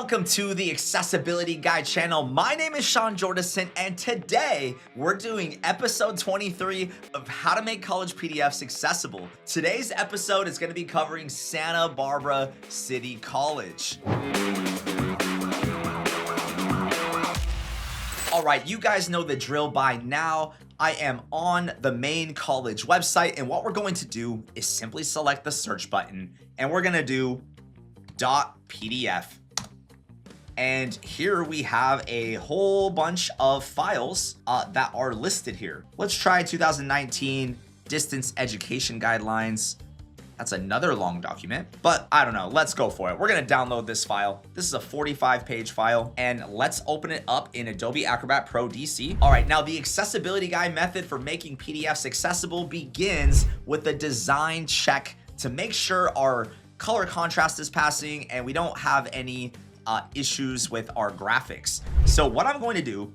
Welcome to the Accessibility Guide channel. My name is Sean Jordison, and today we're doing episode 23 of how to make college PDFs accessible. Today's episode is going to be covering Santa Barbara City College. All right, you guys know the drill by now. I am on the main college website, and what we're going to do is simply select the search button, and we're going to do .pdf. And here we have a whole bunch of files that are listed here. Let's try 2019 Distance Education Guidelines. That's another long document, but I don't know. Let's go for it. We're going to download this file. This is a 45-page file, and let's open it up in Adobe Acrobat Pro DC. All right, now the accessibility guide method for making PDFs accessible begins with a design check to make sure our color contrast is passing and we don't have any issues with our graphics. So what I'm going to do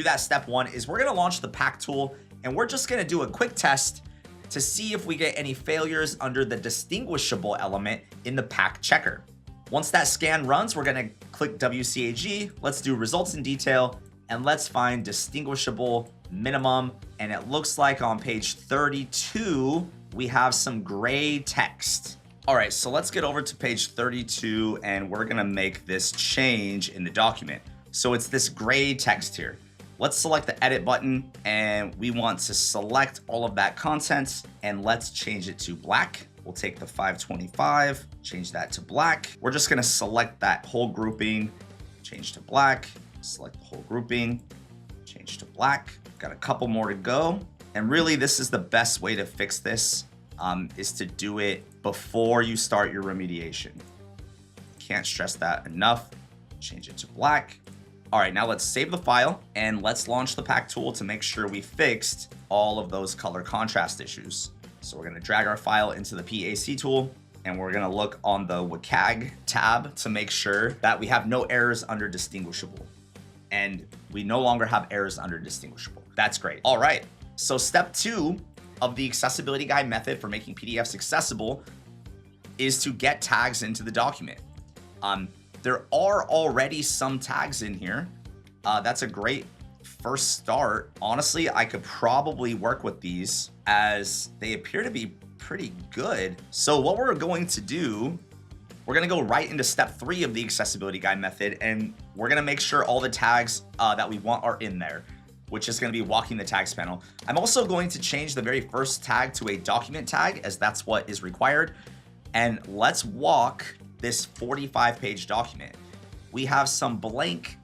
that step one is we're going to launch the pack tool, and we're just going to do a quick test to see if we get any failures under the distinguishable element in the pack checker. Once that scan runs, we're going to click WCAG. Let's do results in detail, and let's find distinguishable minimum. And it looks like on page 32, we have some gray text. All right, so let's get over to page 32, and we're gonna make this change in the document. So it's this gray text here. Let's select the edit button, and we want to select all of that content, and let's change it to black. We'll take the 525, change that to black. We're just gonna select that whole grouping, change to black, select the whole grouping, change to black. Got a couple more to go. And really, this is the best way to fix this. Is to do it before you start your remediation. Can't stress that enough. Change it to black. All right, now let's save the file and let's launch the pack tool to make sure we fixed all of those color contrast issues. So we're gonna drag our file into the PAC tool, and we're gonna look on the WCAG tab to make sure that we have no errors under distinguishable. And we no longer have errors under distinguishable. That's great. All right, so step two of the accessibility guide method for making PDFs accessible is to get tags into the document. There are already some tags in here. That's a great first start. Honestly, I could probably work with these as they appear to be pretty good. So what we're going to do, we're gonna go right into step 3 of the accessibility guide method, and we're gonna make sure all the tags that we want are in there, which is going to be walking the tags panel. I'm also going to change the very first tag to a document tag, as that's what is required. And let's walk this 45-page document. We have some blank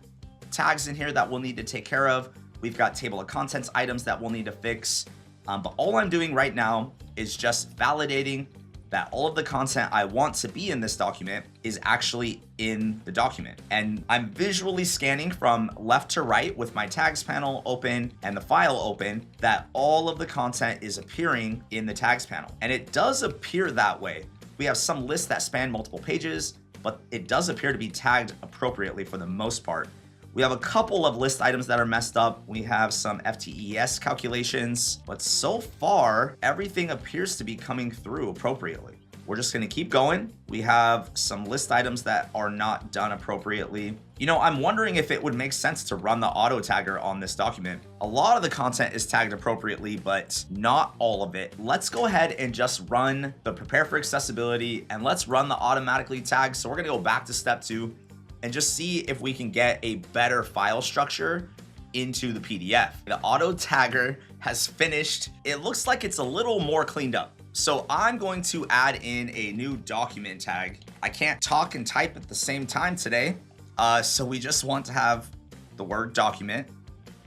tags in here that we'll need to take care of. We've got table of contents items that we'll need to fix. But all I'm doing right now is just validating that all of the content I want to be in this document is actually in the document. And I'm visually scanning from left to right with my tags panel open and the file open that all of the content is appearing in the tags panel. And it does appear that way. We have some lists that span multiple pages, but it does appear to be tagged appropriately for the most part. We have a couple of list items that are messed up. We have some FTES calculations, but so far, everything appears to be coming through appropriately. We're just gonna keep going. We have some list items that are not done appropriately. You know, I'm wondering if it would make sense to run the auto tagger on this document. A lot of the content is tagged appropriately, but not all of it. Let's go ahead and just run the prepare for accessibility, and let's run the automatically tag. So we're gonna go back to step 2 and just see if we can get a better file structure into the PDF. The auto tagger has finished. It looks like it's a little more cleaned up. So I'm going to add in a new document tag. I can't talk and type at the same time today. So we just want to have the word document,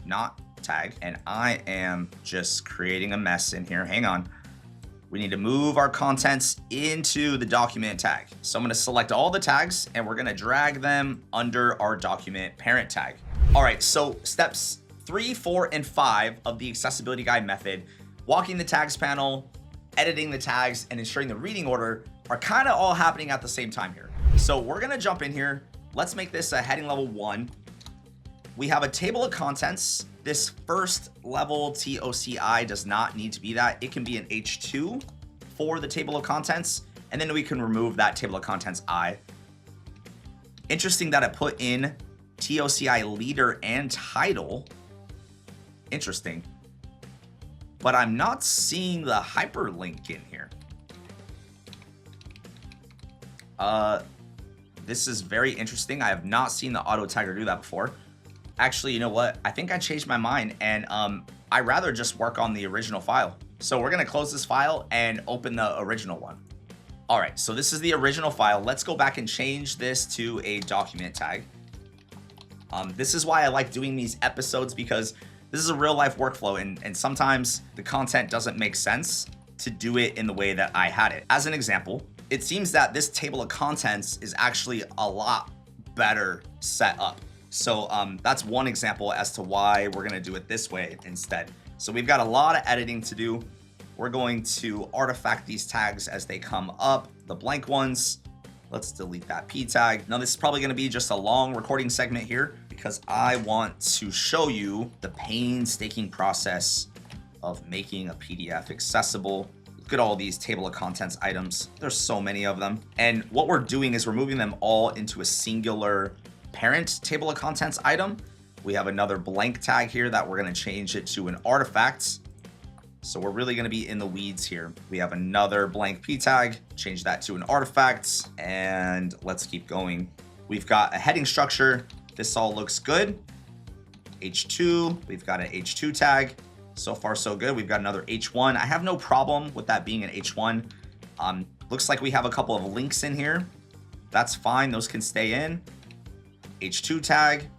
not tag. And I am just creating a mess in here. Hang on. We need to move our contents into the document tag. So I'm going to select all the tags, and we're going to drag them under our document parent tag. All right, so steps 3, 4, and 5 of the accessibility guide method, walking the tags panel, editing the tags, and ensuring the reading order are kind of all happening at the same time here. So we're going to jump in here. Let's make this a heading level 1. We have a table of contents. This first level TOCI does not need to be that. It can be an H2 for the table of contents, and then we can remove that table of contents I. Interesting that it put in TOCI leader and title. Interesting. But I'm not seeing the hyperlink in here. This is very interesting. I have not seen the auto tagger do that before. Actually, you know what? I think I changed my mind, and I'd rather just work on the original file. So we're gonna close this file and open the original one. All right, so this is the original file. Let's go back and change this to a document tag. This is why I like doing these episodes, because this is a real life workflow, and sometimes the content doesn't make sense to do it in the way that I had it. As an example, it seems that this table of contents is actually a lot better set up. So that's one example as to why we're gonna do it this way instead. So we've got a lot of editing to do. We're going to artifact these tags as they come up, the blank ones. Let's delete that P tag. Now this is probably gonna be just a long recording segment here because I want to show you the painstaking process of making a PDF accessible. Look at all these table of contents items. There's so many of them. And what we're doing is we're moving them all into a singular parent table of contents item. We have another blank tag here that we're gonna change it to an artifact. So we're really gonna be in the weeds here. We have another blank P tag, change that to an artifact, and let's keep going. We've got a heading structure. This all looks good. H2, we've got an H2 tag. So far, so good. We've got another H1. I have no problem with that being an H1. Looks like we have a couple of links in here. That's fine, those can stay in. H2 tag.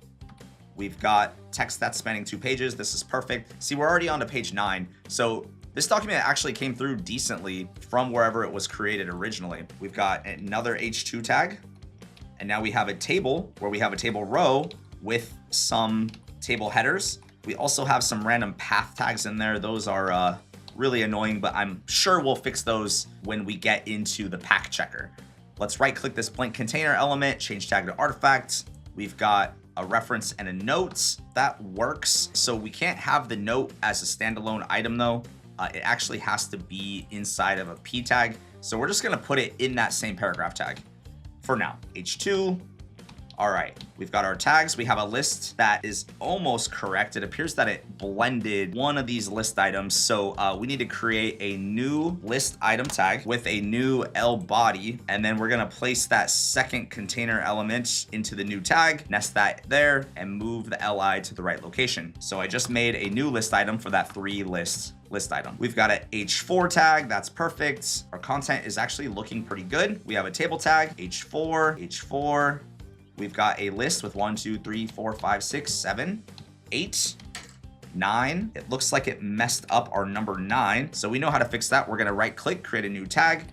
We've got text that's spanning 2 pages. This is perfect. See, we're already on to page 9. So this document actually came through decently from wherever it was created originally. We've got another H2 tag. And now we have a table where we have a table row with some table headers. We also have some random path tags in there. Those are really annoying, but I'm sure we'll fix those when we get into the pack checker. Let's right click this blank container element, change tag to artifact. We've got a reference and a note. That works. So we can't have the note as a standalone item though. It actually has to be inside of a P tag. So we're just gonna put it in that same paragraph tag for now. H2. All right, we've got our tags. We have a list that is almost correct. It appears that it blended one of these list items. So we need to create a new list item tag with a new L body. And then we're gonna place that second container element into the new tag, nest that there, and move the LI to the right location. So I just made a new list item for that 3 list item. We've got an H4 tag. That's perfect. Our content is actually looking pretty good. We have a table tag, H4, H4. We've got a list with 1, 2, 3, 4, 5, 6, 7, 8, 9. It looks like it messed up our number 9. So we know how to fix that. We're gonna right click, create a new tag,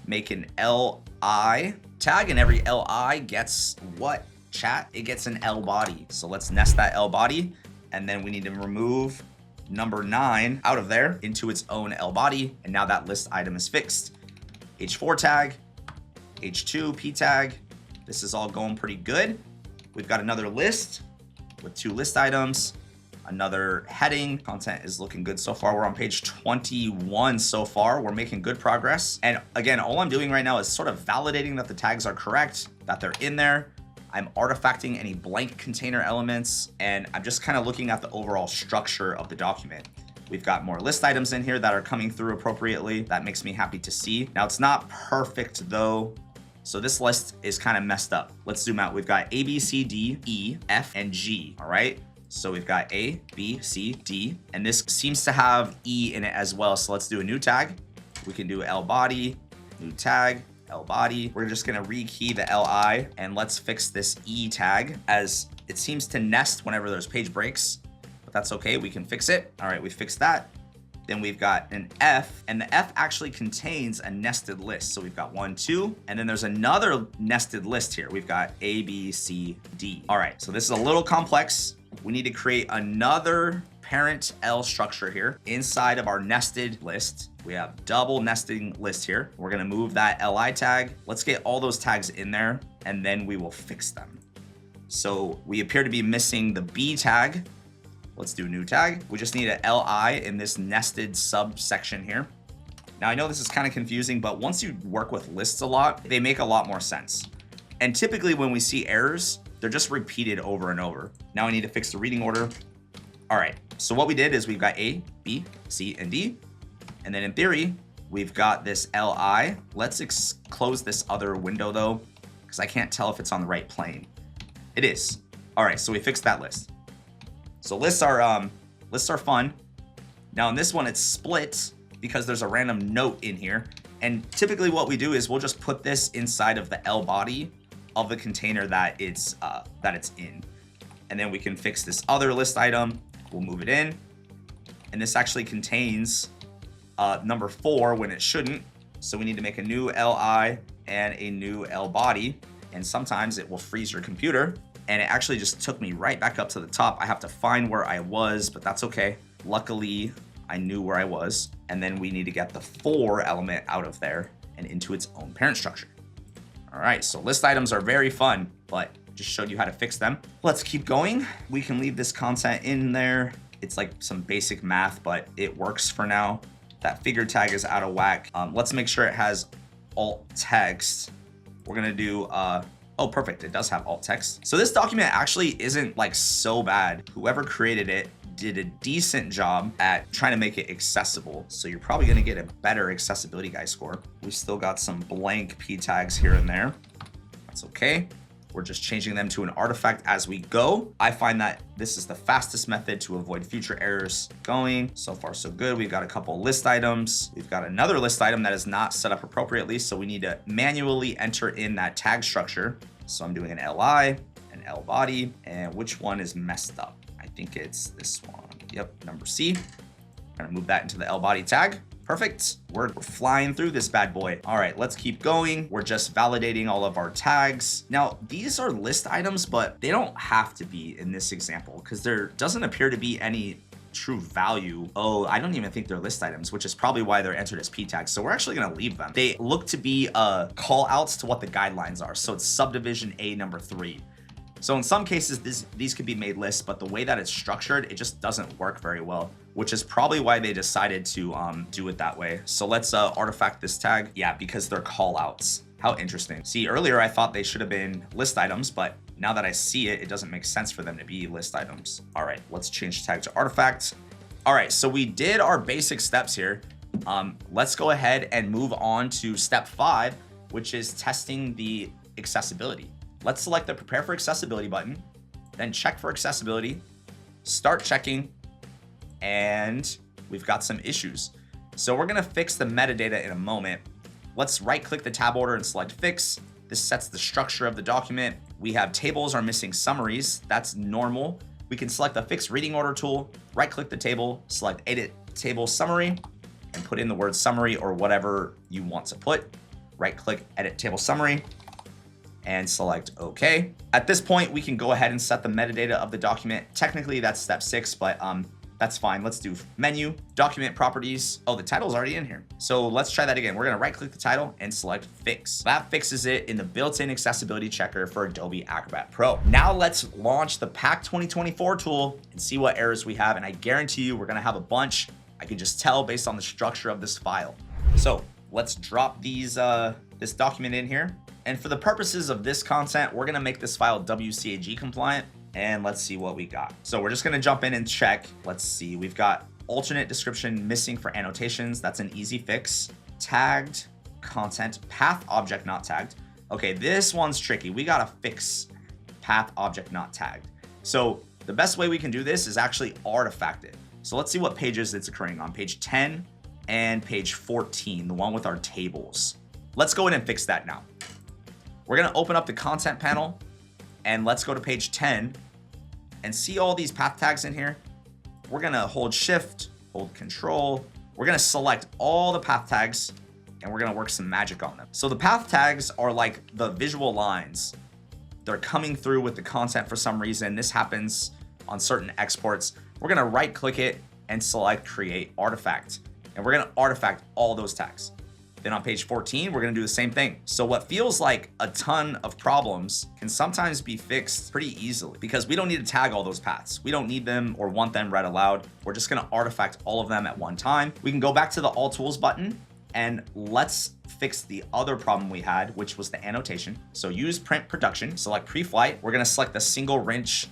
make an LI tag, and every LI gets what, chat? It gets an L body. So let's nest that L body. And then we need to remove number 9 out of there into its own L body. And now that list item is fixed. H4 tag, H2 P tag. This is all going pretty good. We've got another list with 2 list items, another heading. Content is looking good so far. We're on page 21 so far. We're making good progress. And again, all I'm doing right now is sort of validating that the tags are correct, that they're in there. I'm artifacting any blank container elements, and I'm just kind of looking at the overall structure of the document. We've got more list items in here that are coming through appropriately. That makes me happy to see. Now, it's not perfect though. So this list is kind of messed up. Let's zoom out. We've got A, B, C, D, E, F, and G, all right? So we've got A, B, C, D, and this seems to have E in it as well. So let's do a new tag. We can do L body, new tag, L body. We're just gonna rekey the LI, and let's fix this E tag as it seems to nest whenever there's page breaks, but that's okay, we can fix it. All right, we fixed that. Then we've got an F, and the F actually contains a nested list. So we've got 1, 2, and then there's another nested list here. We've got A, B, C, D. All right, so this is a little complex. We need to create another parent L structure here inside of our nested list. We have double nesting list here. We're gonna move that LI tag. Let's get all those tags in there, and then we will fix them. So we appear to be missing the B tag. Let's do a new tag. We just need an LI in this nested subsection here. Now I know this is kind of confusing, but once you work with lists a lot, they make a lot more sense. And typically when we see errors, they're just repeated over and over. Now I need to fix the reading order. All right, so what we did is we've got A, B, C, and D. And then in theory, we've got this LI. Let's close this other window though, because I can't tell if it's on the right plane. It is. All right, so we fixed that list. So lists are fun. Now in this one, it's split because there's a random note in here. And typically what we do is we'll just put this inside of the L body of the container that it's in. And then we can fix this other list item. We'll move it in. And this actually contains number 4 when it shouldn't. So we need to make a new LI and a new L body. And sometimes it will freeze your computer. And it actually just took me right back up to the top. I have to find where I was, but that's okay. Luckily, I knew where I was. And then we need to get the 4 element out of there and into its own parent structure. All right, so list items are very fun, but just showed you how to fix them. Let's keep going. We can leave this content in there. It's like some basic math, but it works for now. That figure tag is out of whack. Let's make sure it has alt text. We're gonna do, oh, perfect, it does have alt text. So this document actually isn't like so bad. Whoever created it did a decent job at trying to make it accessible. So you're probably gonna get a better accessibility guy score. We still got some blank P tags here and there. That's okay. We're just changing them to an artifact as we go. I find that this is the fastest method to avoid future errors going. So far, so good. We've got a couple list items. We've got another list item that is not set up appropriately. So we need to manually enter in that tag structure. So I'm doing an LI, an L body, and which one is messed up? I think it's this one. Yep, number C. I'm gonna move that into the L body tag. Perfect. We're flying through this bad boy. All right, let's keep going. We're just validating all of our tags. Now, these are list items, but they don't have to be in this example because there doesn't appear to be any true value. Oh, I don't even think they're list items, which is probably why they're entered as P tags. So we're actually gonna leave them. They look to be call outs to what the guidelines are. So it's subdivision A number 3. So in some cases, these could be made lists, but the way that it's structured, it just doesn't work very well, which is probably why they decided to do it that way. So let's artifact this tag. Yeah, because they're call outs. How interesting. See, earlier I thought they should have been list items, but now that I see it, it doesn't make sense for them to be list items. All right, let's change tag to artifact. All right, so we did our basic steps here. Let's go ahead and move on to step 5, which is testing the accessibility. Let's select the prepare for accessibility button, then check for accessibility, start checking, and we've got some issues. So we're gonna fix the metadata in a moment. Let's right click the tab order and select fix. This sets the structure of the document. We have tables are missing summaries. That's normal. We can select the fix reading order tool, right click the table, select edit table summary, and put in the word summary or whatever you want to put. Right click edit table summary, and select OK. At this point, we can go ahead and set the metadata of the document. Technically, that's step 6, but that's fine. Let's do menu, document properties. Oh, the title's already in here. So let's try that again. We're gonna right click the title and select fix. That fixes it in the built-in accessibility checker for Adobe Acrobat Pro. Now let's launch the PAC 2024 tool and see what errors we have. And I guarantee you we're gonna have a bunch. I can just tell based on the structure of this file. So let's drop these this document in here. And for the purposes of this content, we're gonna make this file WCAG compliant, and let's see what we got. So we're just gonna jump in and check. Let's see, we've got alternate description missing for annotations. That's an easy fix. Tagged content, path object not tagged. Okay, this one's tricky. We gotta fix path object not tagged. So the best way we can do this is actually artifact it. So let's see what pages it's occurring on. Page 10 and page 14, the one with our tables. Let's go in and fix that now. We're gonna open up the content panel and let's go to page 10 and see all these path tags in here. We're gonna hold shift, hold control. We're gonna select all the path tags and we're gonna work some magic on them. So the path tags are like the visual lines. They're coming through with the content for some reason. This happens on certain exports. We're gonna right click it and select create artifact. And we're gonna artifact all those tags. Then on page 14, we're gonna do the same thing. So what feels like a ton of problems can sometimes be fixed pretty easily because we don't need to tag all those paths. We don't need them or want them read aloud. We're just gonna artifact all of them at one time. We can go back to the All Tools button And let's fix the other problem we had, which was the annotation. So use print production, select pre-flight. We're gonna select the single wrench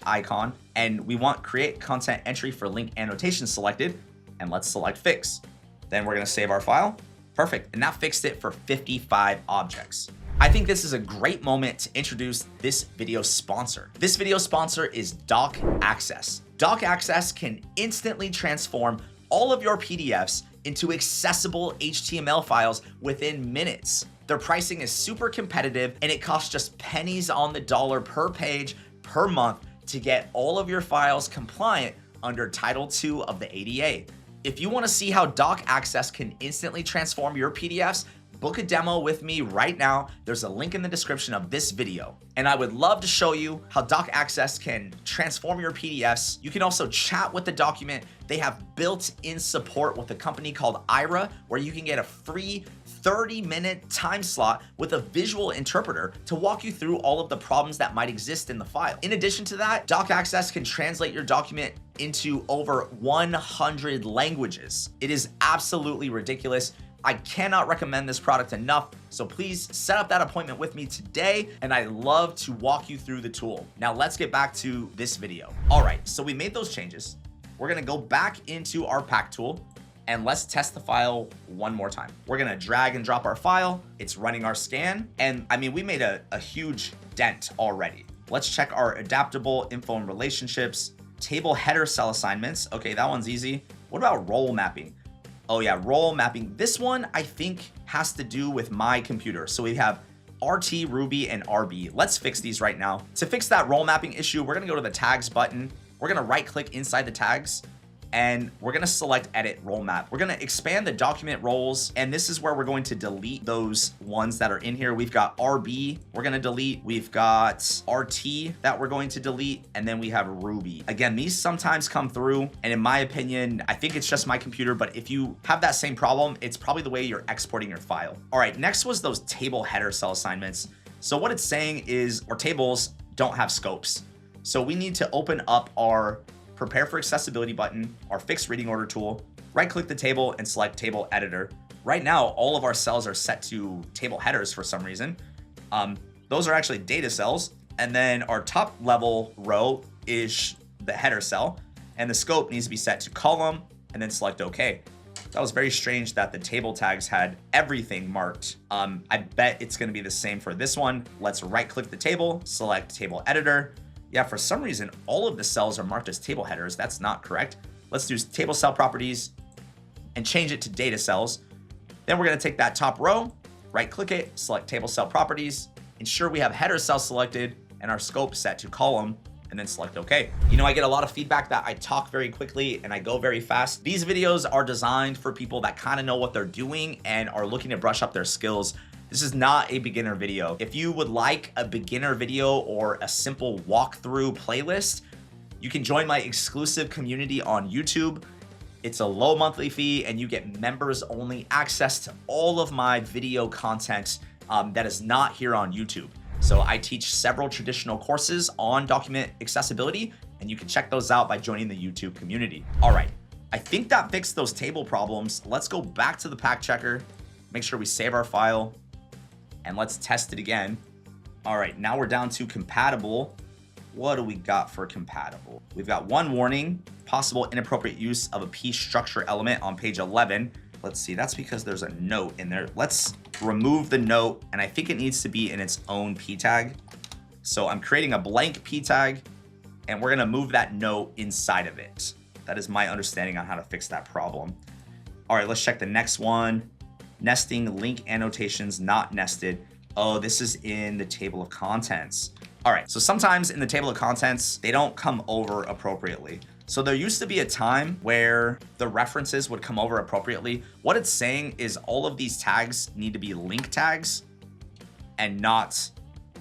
icon, and we want create content entry for link annotation selected, and let's select fix. Then we're gonna save our file. Perfect, and that fixed it for 55 objects. I think this is a great moment to introduce this video sponsor. This video sponsor is DocAccess. DocAccess can instantly transform all of your PDFs into accessible HTML files within minutes. Their pricing is super competitive, and it costs just pennies on the dollar per page per month to get all of your files compliant under Title II of the ADA. If you want to see how DocAccess can instantly transform your PDFs, book a demo with me right now. There's a link in the description of this video. And I would love to show you how DocAccess can transform your PDFs. You can also chat with the document. They have built-in support with a company called Ira, where you can get a free 30-minute time slot with a visual interpreter to walk you through all of the problems that might exist in the file. In addition to that, DocAccess can translate your document into over 100 languages. It is absolutely ridiculous. I cannot recommend this product enough, so please set up that appointment with me today, and I'd love to walk you through the tool. Now let's get back to this video. All right, so we made those changes. We're gonna go back into our pack tool, and let's test the file one more time. We're gonna drag and drop our file. It's running our scan, and I mean, we made a huge dent already. Let's check our adaptable info and relationships, table header cell assignments. Okay, that one's easy. What about role mapping? Oh yeah, role mapping. This one I think has to do with my computer. So we have RT, Ruby, and RB. Let's fix these right now. To fix that role mapping issue, we're gonna go to the tags button. We're gonna right click inside the tags, and we're gonna select edit role map. We're gonna expand the document roles, and this is where we're going to delete those ones that are in here. We've got RB we're gonna delete, we've got RT that we're going to delete, and then we have Ruby. Again, these sometimes come through, and in my opinion, I think it's just my computer, but if you have that same problem, it's probably the way you're exporting your file. All right, next was those table header cell assignments. So what it's saying is our tables don't have scopes. So we need to open up our prepare for accessibility button, our fixed reading order tool, right click the table and select table editor. Right now, all of our cells are set to table headers for some reason. Those are actually data cells. And then our top level row is the header cell, and the scope needs to be set to column, and then select OK. That was very strange that the table tags had everything marked. I bet it's gonna be the same for this one. Let's right click the table, select table editor. Yeah, for some reason, all of the cells are marked as table headers. That's not correct. Let's do table cell properties and change it to data cells. Then we're gonna take that top row, right click it, select table cell properties, ensure we have header cell selected and our scope set to column, and then select OK. You know, I get a lot of feedback that I talk very quickly and I go very fast. These videos are designed for people that kind of know what they're doing and are looking to brush up their skills. This is not a beginner video. If you would like a beginner video or a simple walkthrough playlist, you can join my exclusive community on YouTube. It's a low monthly fee, and you get members only access to all of my video content that is not here on YouTube. So I teach several traditional courses on document accessibility, and you can check those out by joining the YouTube community. All right, I think that fixed those table problems. Let's go back to the pack checker, make sure we save our file, and let's test it again. All right, now we're down to compatible. What do we got for compatible? We've got one warning, possible inappropriate use of a P structure element on page 11. Let's see, that's because there's a note in there. Let's remove the note, and I think it needs to be in its own P tag. So I'm creating a blank P tag, and we're gonna move that note inside of it. That is my understanding on how to fix that problem. All right, let's check the next one. Nesting link annotations not nested. Oh, this is in the table of contents. All right, so sometimes in the table of contents, they don't come over appropriately. So there used to be a time where the references would come over appropriately. What it's saying is all of these tags need to be link tags and not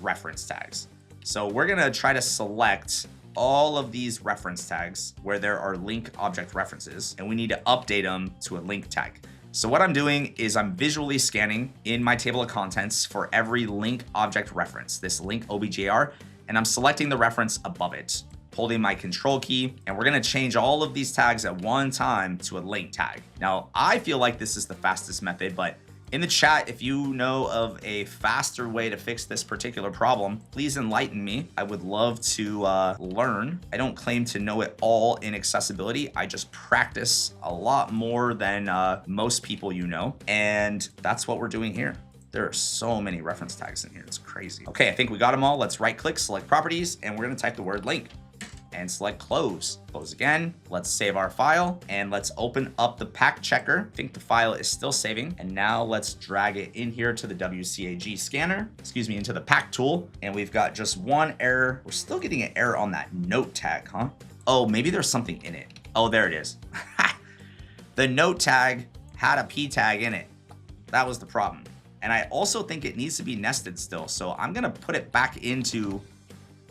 reference tags. So we're gonna try to select all of these reference tags where there are link object references, and we need to update them to a link tag. So what I'm doing is I'm visually scanning in my table of contents for every link object reference, this link OBJR, and I'm selecting the reference above it. holding my control key, and we're gonna change all of these tags at one time to a link tag. Now, I feel like this is the fastest method, but in the chat, if you know of a faster way to fix this particular problem, please enlighten me. I would love to learn. I don't claim to know it all in accessibility. I just practice a lot more than most people you know, and that's what we're doing here. There are so many reference tags in here. It's crazy. Okay, I think we got them all. Let's right click, select properties, and we're gonna type the word link and select close. Close again. Let's save our file and let's open up the pack checker. I think the file is still saving. And now let's drag it in here to the WCAG scanner, into the pack tool. And we've got just one error. We're still getting an error on that note tag, huh? Oh, maybe there's something in it. Oh, there it is. The note tag had a P tag in it. That was the problem. And I also think it needs to be nested still. So I'm gonna put it back into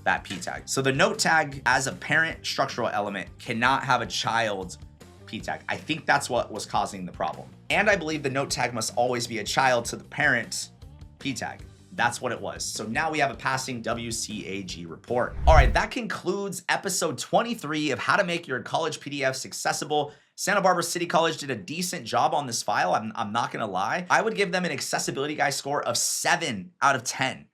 that P tag. So the note tag as a parent structural element cannot have a child P tag. I think that's what was causing the problem. And I believe the note tag must always be a child to the parent P tag. That's what it was. So now we have a passing WCAG report. All right, that concludes episode 23 of how to make your college PDFs accessible. Santa Barbara City College did a decent job on this file. I'm not gonna lie. I would give them an accessibility guy score of 7 out of 10.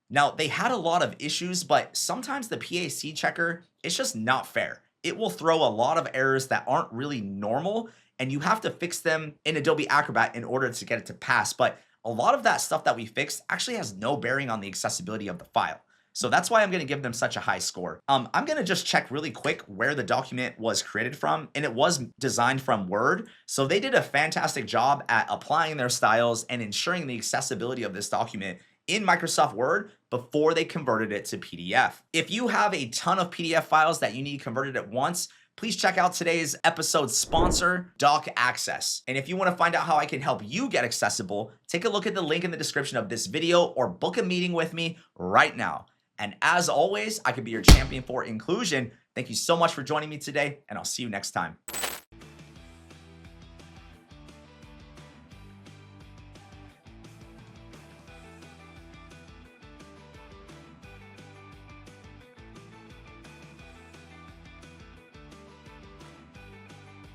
Now, they had a lot of issues, but sometimes the PAC checker, it's just not fair. It will throw a lot of errors that aren't really normal, and you have to fix them in Adobe Acrobat in order to get it to pass. But a lot of that stuff that we fixed actually has no bearing on the accessibility of the file. So that's why I'm gonna give them such a high score. I'm gonna just check really quick where the document was created from, and it was designed from Word. So they did a fantastic job at applying their styles and ensuring the accessibility of this document in Microsoft Word before they converted it to PDF. If you have a ton of PDF files that you need converted at once, please check out today's episode sponsor, DocAccess. And if you want to find out how I can help you get accessible, take a look at the link in the description of this video or book a meeting with me right now. And as always, I can be your champion for inclusion. Thank you so much for joining me today, and I'll see you next time.